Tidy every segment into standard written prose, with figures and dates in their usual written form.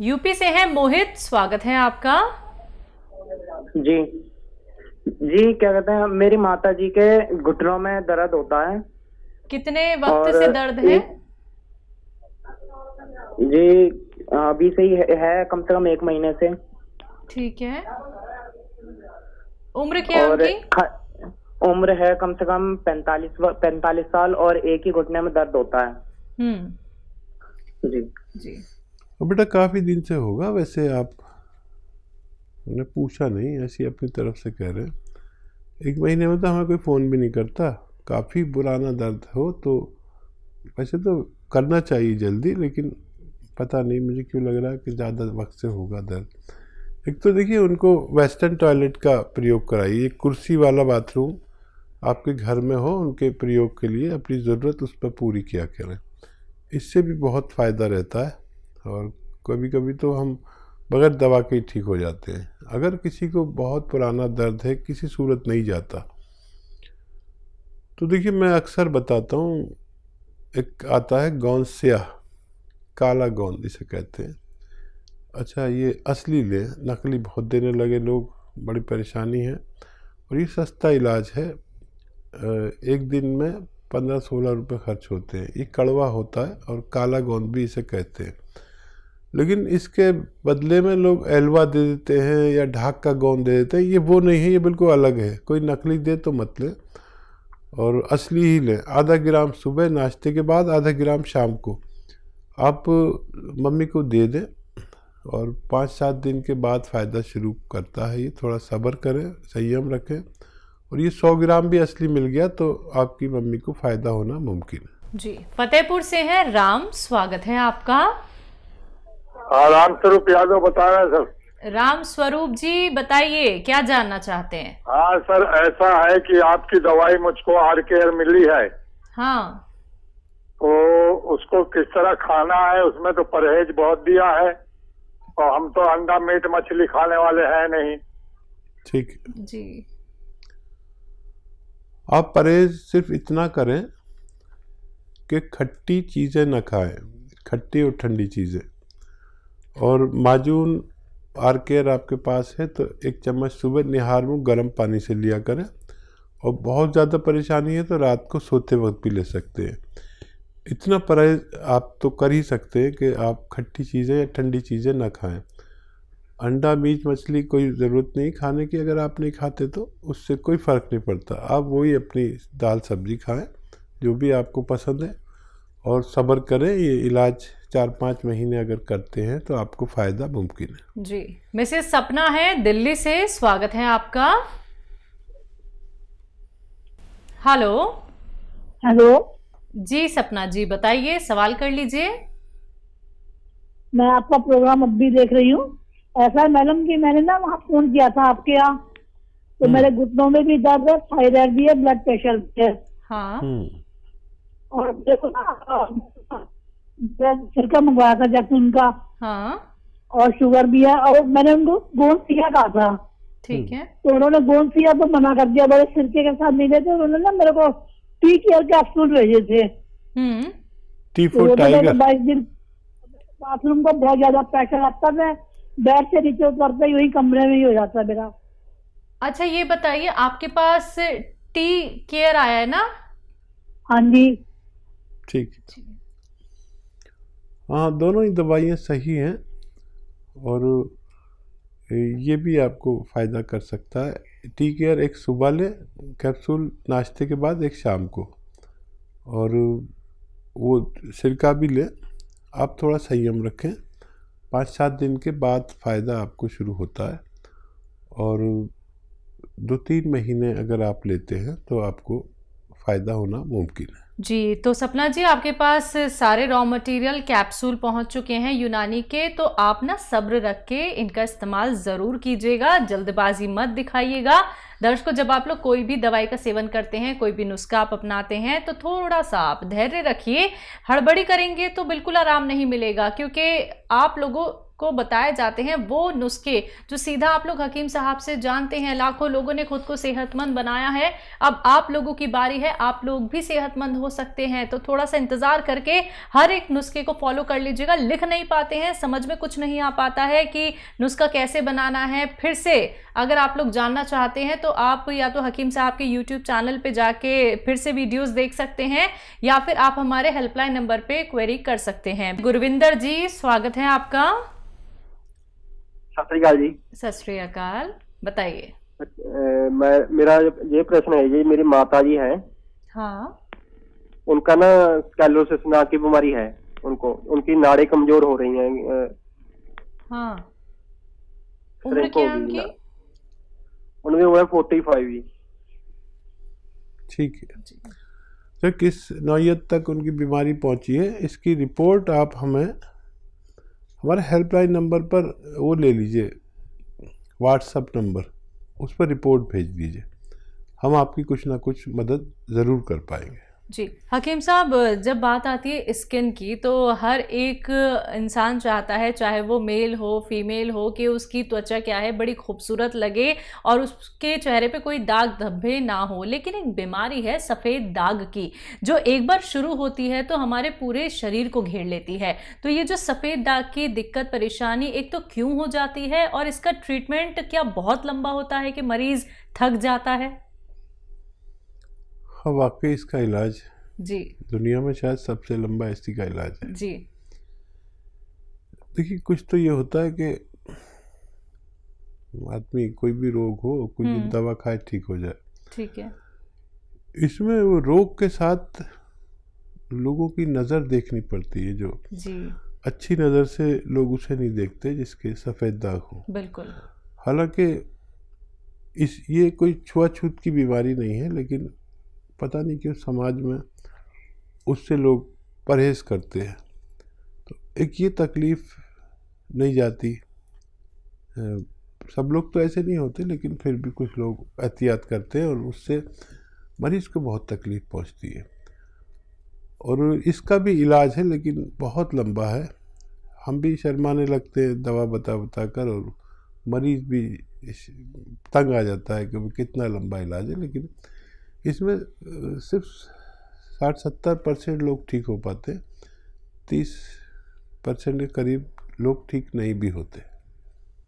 UP से हैं मोहित, स्वागत है आपका। जी जी, क्या कहते हैं, मेरी माता जी के घुटनों में दर्द होता है। कितने वक्त और से दर्द है? जी, अभी से ही है कम से कम 1 महीने से। ठीक है, उम्र क्या है और उनकी? उम्र है कम से कम 45 साल और एक ही घुटने में दर्द होता है। जी जी। बेटा काफ़ी दिन से होगा, वैसे आपने पूछा नहीं, ऐसी अपनी तरफ से कह रहे हैं। 1 महीने में तो हमें कोई फ़ोन भी नहीं करता। काफ़ी पुराना दर्द हो तो वैसे तो करना चाहिए जल्दी, लेकिन पता नहीं मुझे क्यों लग रहा है कि ज़्यादा वक्त से होगा दर्द। एक तो देखिए, उनको वेस्टर्न टॉयलेट का प्रयोग कराइए। कुर्सी वाला बाथरूम आपके घर में हो, उनके प्रयोग के लिए अपनी ज़रूरत उस पर पूरी किया करें। इससे भी बहुत फ़ायदा रहता है। और कभी कभी तो हम बगैर दवा के ही ठीक हो जाते हैं। अगर किसी को बहुत पुराना दर्द है, किसी सूरत नहीं जाता, तो देखिए मैं अक्सर बताता हूँ, एक आता है गोंद स्याह, काला गोंद इसे कहते हैं। अच्छा, ये असली ले, नकली बहुत देने लगे लोग, बड़ी परेशानी है। और ये सस्ता इलाज है, एक दिन में 15-16 रुपये खर्च होते हैं। ये कड़वा होता है और काला गोंद भी इसे कहते हैं। लेकिन इसके बदले में लोग एलवा दे देते हैं या ढाक का गोंद दे देते हैं। ये वो नहीं है, ये बिल्कुल अलग है। कोई नकली दे तो मत लें और असली ही लें। आधा ग्राम सुबह नाश्ते के बाद, आधा ग्राम शाम को आप मम्मी को दे दें और 5-7 दिन के बाद फ़ायदा शुरू करता है। ये थोड़ा सब्र करें, संयम रखें, और ये 100 ग्राम भी असली मिल गया तो आपकी मम्मी को फ़ायदा होना मुमकिन है। जी, फतेहपुर से हैं राम, स्वागत है आपका। हाँ, राम स्वरूप यादव बता रहे हैं सर। राम स्वरूप जी बताइए, क्या जानना चाहते हैं? हाँ सर, ऐसा है कि आपकी दवाई मुझको आर मिली है। हाँ, तो उसको किस तरह खाना है, उसमें तो परहेज बहुत दिया है और हम तो अंडा मीट मछली खाने वाले हैं नहीं। ठीक है जी। आप परहेज सिर्फ इतना करें कि खट्टी चीज़ें न खाएं, खट्टी और ठंडी चीज़ें। और माजून आर आपके पास है तो 1 चम्मच सुबह निहार में गर्म पानी से लिया करें। और बहुत ज़्यादा परेशानी है तो रात को सोते वक्त भी ले सकते हैं। इतना परहेज आप तो कर ही सकते हैं कि आप खट्टी चीज़ें या ठंडी चीज़ें ना खाएं। अंडा मीट मछली कोई ज़रूरत नहीं खाने की, अगर आप नहीं खाते तो उससे कोई फ़र्क नहीं पड़ता। आप वही अपनी दाल सब्ज़ी खाएं जो भी आपको पसंद है, और सब्र करें। ये इलाज 4-5 महीने अगर करते हैं तो आपको फ़ायदा मुमकिन है। जी। मिसेस सपना है दिल्ली से, स्वागत है आपका। हेलो। हेलो जी सपना जी बताइए, सवाल कर लीजिए। मैं आपका प्रोग्राम अब भी देख रही हूँ। ऐसा है मैडम कि मैंने ना वहाँ फोन किया था आपके यहाँ, तो मेरे घुटनों में भी दर्द है, थायराइड भी है, ब्लड प्रेशर भी है। हाँ। और देखो ना, सिरका मंगवाया था जैतून का। हाँ, और शुगर भी है, और मैंने उनको गोंद सिया कहा था। ठीक है। तो उन्होंने गोंद सिया तो मना कर दिया, बड़े सिरके के साथ मिले थे। उन्होंने ना मेरे को टी केयर कैप्सूल भेजे थे। T4 tiger. 22 दिन बाथरूम को बहुत ज्यादा प्रेशर आता है, बेड से नीचे उतरते ही वही कमरे में ही हो जाता है मेरा। अच्छा ये बताइए, आपके पास टी केयर आया है ना? हाँ जी। ठीक। हाँ, दोनों ही दवाइयाँ सही हैं और ये भी आपको फ़ायदा कर सकता है। टी केयर एक सुबह लें कैप्सूल नाश्ते के बाद, एक शाम को, और वो सिरका भी लें। आप थोड़ा संयम रखें, 5-7 दिन के बाद फ़ायदा आपको शुरू होता है। और 2-3 महीने अगर आप लेते हैं तो आपको फ़ायदा होना मुमकिन है। जी, तो सपना जी आपके पास सारे रॉ मटेरियल कैप्सूल पहुंच चुके हैं यूनानी के, तो आप ना सब्र रख के इनका इस्तेमाल ज़रूर कीजिएगा, जल्दबाजी मत दिखाइएगा। दर्शकों, जब आप लोग कोई भी दवाई का सेवन करते हैं, कोई भी नुस्खा आप अपनाते हैं, तो थोड़ा सा आप धैर्य रखिए। हड़बड़ी करेंगे तो बिल्कुल आराम नहीं मिलेगा, क्योंकि आप लोगों को बताए जाते हैं वो नुस्खे जो सीधा आप लोग हकीम साहब से जानते हैं। लाखों लोगों ने खुद को सेहतमंद बनाया है, अब आप लोगों की बारी है, आप लोग भी सेहतमंद हो सकते हैं। तो थोड़ा सा इंतजार करके हर एक नुस्खे को फॉलो कर लीजिएगा। लिख नहीं पाते हैं, समझ में कुछ नहीं आ पाता है कि नुस्खा कैसे बनाना है, फिर से अगर आप लोग जानना चाहते हैं तो आप या तो हकीम साहब के यूट्यूब चैनल पे जाके फिर से वीडियोस देख सकते हैं, या फिर आप हमारे हेल्पलाइन नंबर पे क्वेरी कर सकते हैं। गुरविंदर जी, स्वागत है आपका। सत श्री अकाल जी। सत श्री अकाल, बताइए। मेरा ये प्रश्न है जी, मेरी माता जी हैं। हाँ, उनका ना स्केलोसिस नाक की बीमारी है, उनकी नाड़ें कमजोर हो रही हैं। हाँ, उम्र क्या है उनकी? उनकी उम्र 45। ठीक है, तो किस नौयत तक उनकी बीमारी पहुंची है इसकी रिपोर्ट आप हमें हमारे हेल्पलाइन नंबर पर वो ले लीजिए, व्हाट्सएप नंबर, उस पर रिपोर्ट भेज दीजिए। हम आपकी कुछ ना कुछ मदद ज़रूर कर पाएंगे। जी हकीम साहब, जब बात आती है स्किन की तो हर एक इंसान चाहता है, चाहे वो मेल हो फीमेल हो, कि उसकी त्वचा क्या है बड़ी खूबसूरत लगे और उसके चेहरे पे कोई दाग धब्बे ना हो। लेकिन एक बीमारी है सफ़ेद दाग की, जो एक बार शुरू होती है तो हमारे पूरे शरीर को घेर लेती है। तो ये जो सफ़ेद दाग की दिक्कत परेशानी एक तो क्यों हो जाती है, और इसका ट्रीटमेंट क्या बहुत लंबा होता है कि मरीज़ थक जाता है? हाँ, वाकई इसका इलाज जी दुनिया में शायद सबसे लंबा इसी का इलाज है। जी, देखिए, कुछ तो ये होता है कि आदमी कोई भी रोग हो, कुछ दवा खाए ठीक हो जाए। ठीक है। इसमें वो रोग के साथ लोगों की नज़र देखनी पड़ती है, जो जी अच्छी नज़र से लोग उसे नहीं देखते जिसके सफ़ेद दाग हो। बिल्कुल। हालांकि ये कोई छुआछूत की बीमारी नहीं है, लेकिन पता नहीं क्यों समाज में उससे लोग परहेज़ करते हैं। तो एक ये तकलीफ़ नहीं जाती। सब लोग तो ऐसे नहीं होते, लेकिन फिर भी कुछ लोग एहतियात करते हैं और उससे मरीज़ को बहुत तकलीफ़ पहुंचती है। और इसका भी इलाज है, लेकिन बहुत लंबा है। हम भी शर्माने लगते हैं दवा बता कर, और मरीज़ भी तंग आ जाता है कि कितना लंबा इलाज है। लेकिन इसमें सिर्फ 60-70% लोग ठीक हो पाते, 30% के करीब लोग ठीक नहीं भी होते।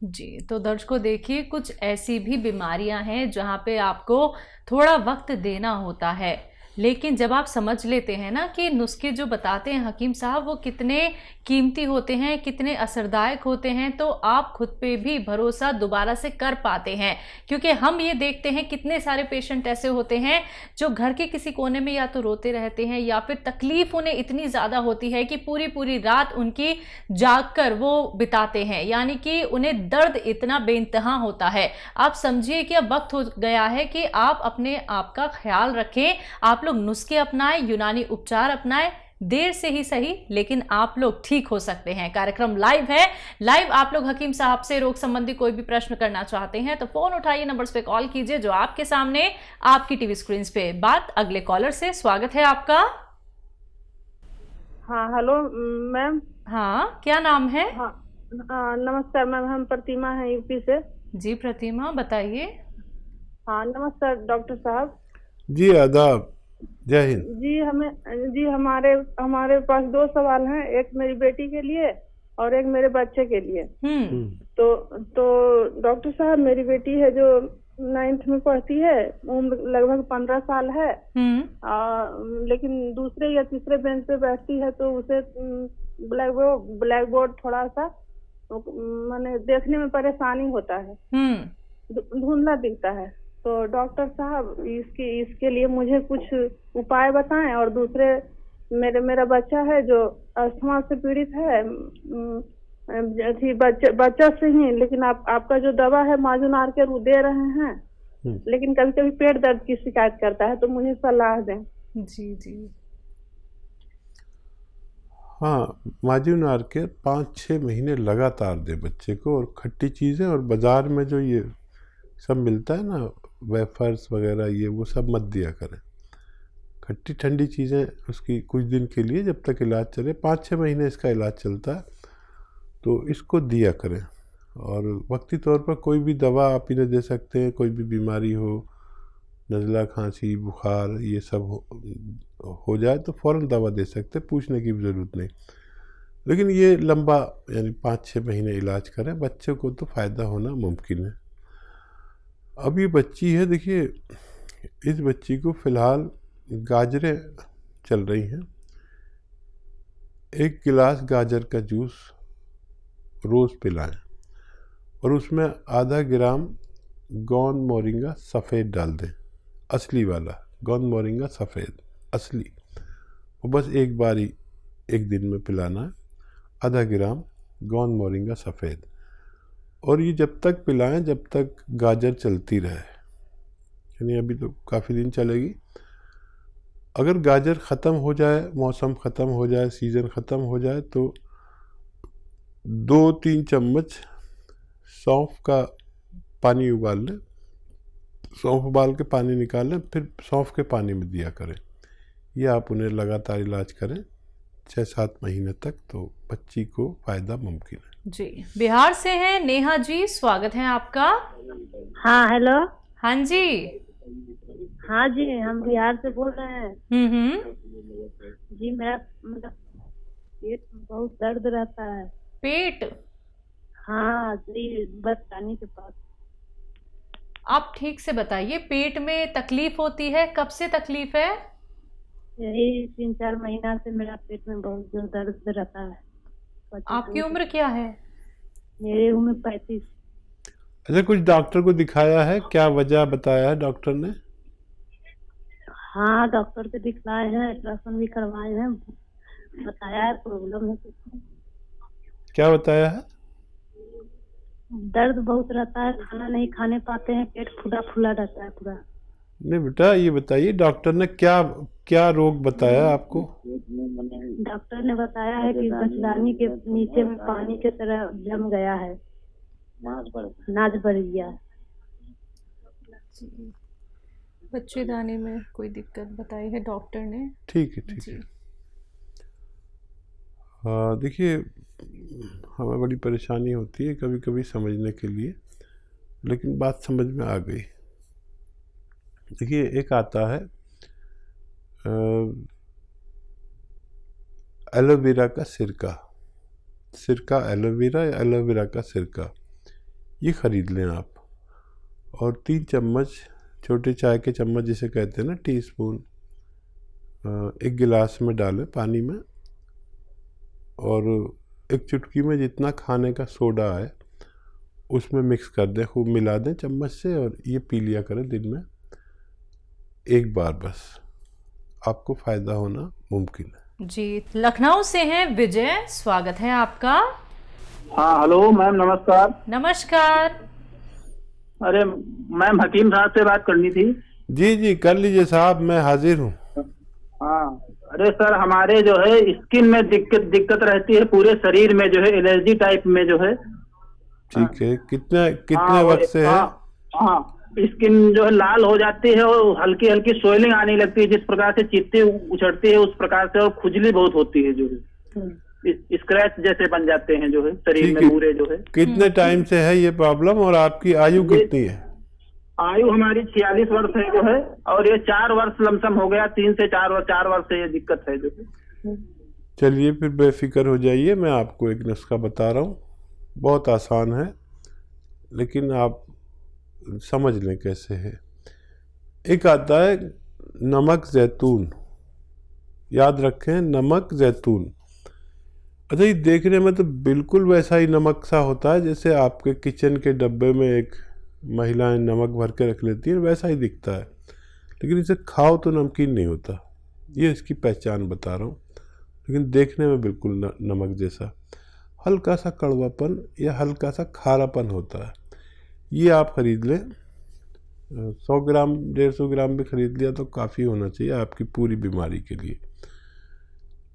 जी, तो दर्शकों देखिए, कुछ ऐसी भी बीमारियां हैं जहां पे आपको थोड़ा वक्त देना होता है, लेकिन जब आप समझ लेते हैं ना कि नुस्खे जो बताते हैं हकीम साहब वो कितने कीमती होते हैं, कितने असरदायक होते हैं, तो आप खुद पे भी भरोसा दोबारा से कर पाते हैं। क्योंकि हम ये देखते हैं कितने सारे पेशेंट ऐसे होते हैं जो घर के किसी कोने में या तो रोते रहते हैं, या फिर तकलीफ उन्हें इतनी ज़्यादा होती है कि पूरी पूरी रात उनकी जाग कर वो बिताते हैं, यानी कि उन्हें दर्द इतना बेइंतहा होता है। आप समझिए कि अब वक्त हो गया है कि आप अपने आप का ख्याल रखें, आप लोग नुस्खे अपनाएं, यूनानी उपचार अपनाएं। देर से ही सही, लेकिन आप लोग ठीक हो सकते हैं। कार्यक्रम लाइव है, लाइव आप लोग हकीम साहब से रोग संबंधी कोई भी प्रश्न करना चाहते हैं तो फोन उठाइए, नंबर्स पे कॉल कीजिए जो आपके सामने आपकी टीवी स्क्रीन पे। बात अगले कॉलर से, स्वागत है आपका। हाँ हेलो मैम। हाँ, क्या नाम है? हाँ नमस्कार मैम, हम प्रतिमा हैं यूपी से। जी प्रतिमा, बताइए। हाँ नमस्कार डॉक्टर साहब। जी आदाब, जय हिंद। जी हमारे पास 2 सवाल हैं, एक मेरी बेटी के लिए और एक मेरे बच्चे के लिए। तो डॉक्टर साहब, मेरी बेटी है जो 9th में पढ़ती है, उम्र लगभग 15 साल है, लेकिन दूसरे या तीसरे बेंच पे बैठती है तो उसे ब्लैक बोर्ड थोड़ा सा माने देखने में परेशानी होता है, धुंधला दिखता है। तो डॉक्टर साहब इसके लिए मुझे कुछ उपाय बताएं। और दूसरे मेरा बच्चा है जो अस्थमा से पीड़ित है, बच्चा से ही, लेकिन आपका जो दवा है माजुनार के रू दे रहे हैं, लेकिन कभी कभी पेट दर्द की शिकायत करता है, तो मुझे सलाह दें। जी जी। हाँ, माजुनार के 5-6 महीने लगातार दे बच्चे को, और खट्टी चीज़ें, और बाज़ार में जो ये सब मिलता है ना, वेफर्स वगैरह, ये वो सब मत दिया करें। खट्टी ठंडी चीज़ें उसकी कुछ दिन के लिए, जब तक इलाज चले, 5-6 महीने इसका इलाज चलता है, तो इसको दिया करें। और वक्ती तौर पर कोई भी दवा आप इन्हें दे सकते हैं, कोई भी बीमारी हो, नज़ला, खांसी, बुखार, ये सब हो जाए तो फ़ौरन दवा दे सकते हैं, पूछने की भी ज़रूरत नहीं। लेकिन ये लंबा यानी 5-6 महीने इलाज करें, बच्चे को तो फ़ायदा होना मुमकिन है। अब ये बच्ची है, देखिए इस बच्ची को फ़िलहाल गाजरें चल रही हैं। 1 गिलास गाजर का जूस रोज़ पिलाएं और उसमें आधा ग्राम गोंद मोरिंगा सफ़ेद डाल दें, असली वाला गोंद मोरिंगा सफ़ेद असली, और बस एक बारी एक दिन में पिलाना है, आधा ग्राम गोंद मोरिंगा सफ़ेद। और ये जब तक पिलाएं जब तक गाजर चलती रहे, यानी अभी तो काफ़ी दिन चलेगी। अगर गाजर ख़त्म हो जाए, मौसम ख़त्म हो जाए, सीज़न ख़त्म हो जाए, तो 2-3 चम्मच सौंफ का पानी उबाल लें, सौंफ उबाल के पानी निकाल लें, फिर सौंफ के पानी में दिया करें। ये आप उन्हें लगातार इलाज करें 6-7 महीने तक, तो बच्ची को फ़ायदा मुमकिन है। जी, बिहार से हैं नेहा जी, स्वागत है आपका। हाँ हेलो। हाँ जी। हाँ जी, हम बिहार से बोल रहे हैं। जी, मेरा मतलब पेट में बहुत दर्द रहता है। पेट? हाँ जी, बस पानी के पास। आप ठीक से बताइए, पेट में तकलीफ होती है, कब से तकलीफ है? यही 3-4 महीना से मेरा पेट में बहुत जोर दर्द रहता है। आपकी उम्र क्या है? मेरी उम्र 35। अच्छा, कुछ डॉक्टर को दिखाया है? क्या वजह बताया है डॉक्टर ने? हाँ, डॉक्टर से दिखलाए हैं, अल्ट्रासाउंड भी करवाए हैं, बताया है प्रॉब्लम है कुछ। क्या बताया है? दर्द बहुत रहता है, खाना नहीं खाने पाते हैं, पेट फूला फूला रहता है पूरा। नहीं बेटा, ये बताइए डॉक्टर ने क्या क्या रोग बताया आपको? डॉक्टर ने बताया है कि बचदानी के नीचे में पानी की तरह जम गया है, नाज बढ़ गया है। बच्चेदानी में कोई दिक्कत बताई है डॉक्टर ने। ठीक है, ठीक है। देखिए, हमें बड़ी परेशानी होती है कभी कभी समझने के लिए, लेकिन बात समझ में आ गई। देखिए, एक आता है एलोवेरा का सिरका एलोवेरा या एलोवेरा का सिरका, ये ख़रीद लें आप, और 3 चम्मच, छोटे चाय के चम्मच जिसे कहते हैं ना, टीस्पून, 1 गिलास में डालें पानी में, और 1 चुटकी में जितना खाने का सोडा है उसमें मिक्स कर दें, खूब मिला दें चम्मच से, और ये पी लिया करें दिन में 1 बार बस, आपको फ़ायदा होना मुमकिन है। जी, लखनऊ से हैं विजय, स्वागत है आपका। हाँ हेलो मैम, नमस्कार। नमस्कार। अरे मैम, हकीम साहब से बात करनी थी। जी जी, कर लीजिए साहब, मैं हाजिर हूँ। हाँ, अरे सर, हमारे जो है स्किन में दिक्कत रहती है, पूरे शरीर में जो है एलर्जी टाइप में जो है। ठीक है, कितने वक्त से है? हाँ, स्किन जो है लाल हो जाती है और हल्की हल्की सोइलिंग आने लगती है, जिस प्रकार से चित्ती उछड़ती है उस प्रकार से, और खुजली बहुत होती है, जो है स्क्रैच जैसे बन जाते हैं जो है शरीर में पूरे जो है। कितने टाइम से है ये प्रॉब्लम, और आपकी आयु कितनी है? आयु हमारी 46 वर्ष है जो है, और ये 4 वर्ष लमसम हो गया, 3 से 4 वर्ष से ये दिक्कत है जो है। चलिए फिर बेफिक्र हो जाइए, मैं आपको एक नुस्खा बता रहा हूँ, बहुत आसान है, लेकिन आप समझ लें कैसे है। एक आता है नमक जैतून, याद रखें, नमक जैतून। अच्छा, ये देखने में तो बिल्कुल वैसा ही नमक सा होता है जैसे आपके किचन के डब्बे में एक महिलाएं नमक भर के रख लेती हैं, वैसा ही दिखता है, लेकिन इसे खाओ तो नमकीन नहीं होता। ये इसकी पहचान बता रहा हूँ, लेकिन देखने में बिल्कुल नमक जैसा, हल्का सा कड़वापन या हल्का सा खारापन होता है। ये आप ख़रीद लें, 100 ग्राम 150 ग्राम भी ख़रीद लिया तो काफ़ी होना चाहिए आपकी पूरी बीमारी के लिए।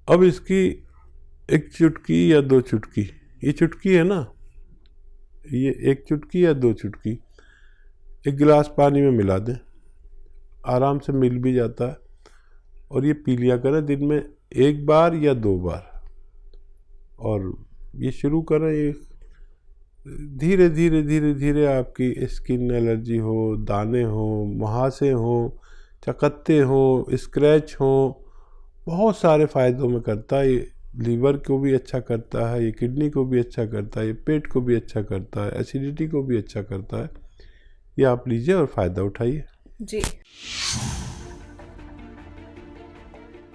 अब इसकी 1 चुटकी या 2 चुटकी, ये चुटकी है ना, ये 1 चुटकी या 2 चुटकी 1 गिलास पानी में मिला दें, आराम से मिल भी जाता है, और ये पी लिया करें दिन में 1 बार या 2 बार, और ये शुरू करें, ये धीरे धीरे धीरे धीरे आपकी स्किन एलर्जी हो, दाने हो, मुहासे हो, चकत्ते हो, स्क्रैच हो, बहुत सारे फ़ायदों में करता है। ये लीवर को भी अच्छा करता है, ये किडनी को भी अच्छा करता है, ये पेट को भी अच्छा करता है, एसिडिटी को भी अच्छा करता है। ये आप लीजिए और फ़ायदा उठाइए। जी।